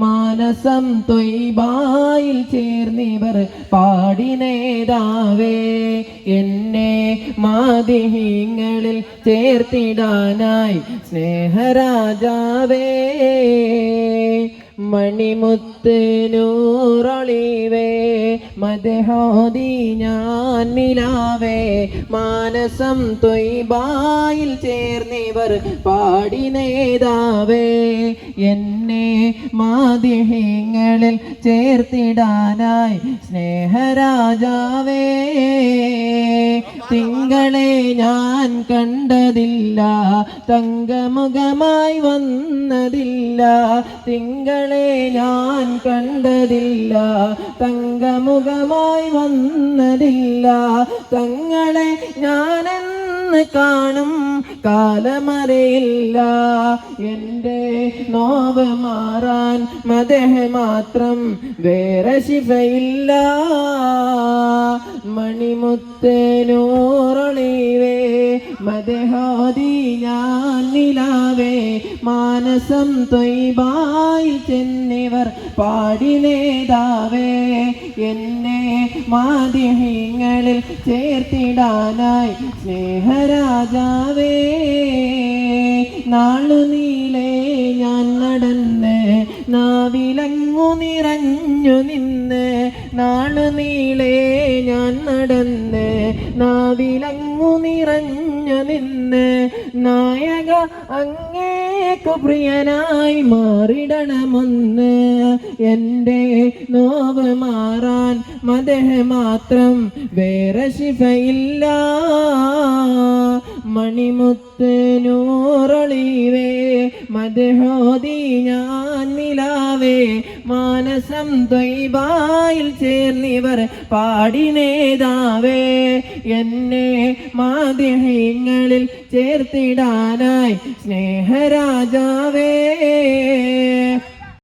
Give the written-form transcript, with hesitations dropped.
മാനസം ത്വയ്ബായിൽ ചേർന്നിവർ പാടി നേതാവേ എന്നെ മാദിഹീങ്ങളിൽ ചേർത്തിടാനായി സ്നേഹരാജാവേ മണിമുത്ത് നൂറൊളിവേ മദ്ഹോദി ഞാൻ നിലാവേ മാനസം ത്വയ്ബായിൽ ചേർന്നിവർ പാടി നേതാവേ എന്നെ മാദിഹീങ്ങളിൽ ചേർത്തിടാനായി സ്നേഹരാജാവേ തിങ്കളെ ഞാൻ കണ്ടതില്ല തങ്കമുഖമായി വന്നതില്ല തിങ്കളെ ഞാൻ കണ്ടതില്ല തങ്കമുഖമായി വന്നതില്ല തങ്ങളെ ഞാനെന്ന് കാണും കാലമറിയില്ല എൻ്റെ നോവ് മാറാൻ മദഹ് മാത്രം വേറെ ശിഫയില്ല മണിമുത്ത് നൂറൊളിവേ മദ്ഹോദി ഞാൻ നിലാവേ മാനസം ത്വയ്ബായിൽ ചെന്നിവർ പാടി നേതാവേ എന്നെ മാദിഹീങ്ങളിൽ ചേർത്തിടാനായി സ്നേഹരാജാവേ നാളുനീളെ ഞാൻ നടന്ന് നാവിലങ്ങു നിറഞ്ഞു നിന്ന് നാളുനീളെ ഞാൻ നടന്ന് നാവിലങ്ങു നിറഞ്ഞു നിന്ന് നായക അങ്ങേക്കു പ്രിയനായി മാറിടണമൊന്ന് എൻ്റെ നോവ് മാറാൻ മദഹ് മാത്രം വേറെ ശിഫയില്ല മണിമുത്ത് നൂറൊളിവേ മദ്ഹോദി ഞാൻ നിലാവേ മാനസം ത്വയ്ബായിൽ ചേർന്നിവർ പാടി നേതാവേ എന്നെ മാദിഹീങ്ങളിൽ ചേർത്തിടാനായി സ്നേഹരാജാവേ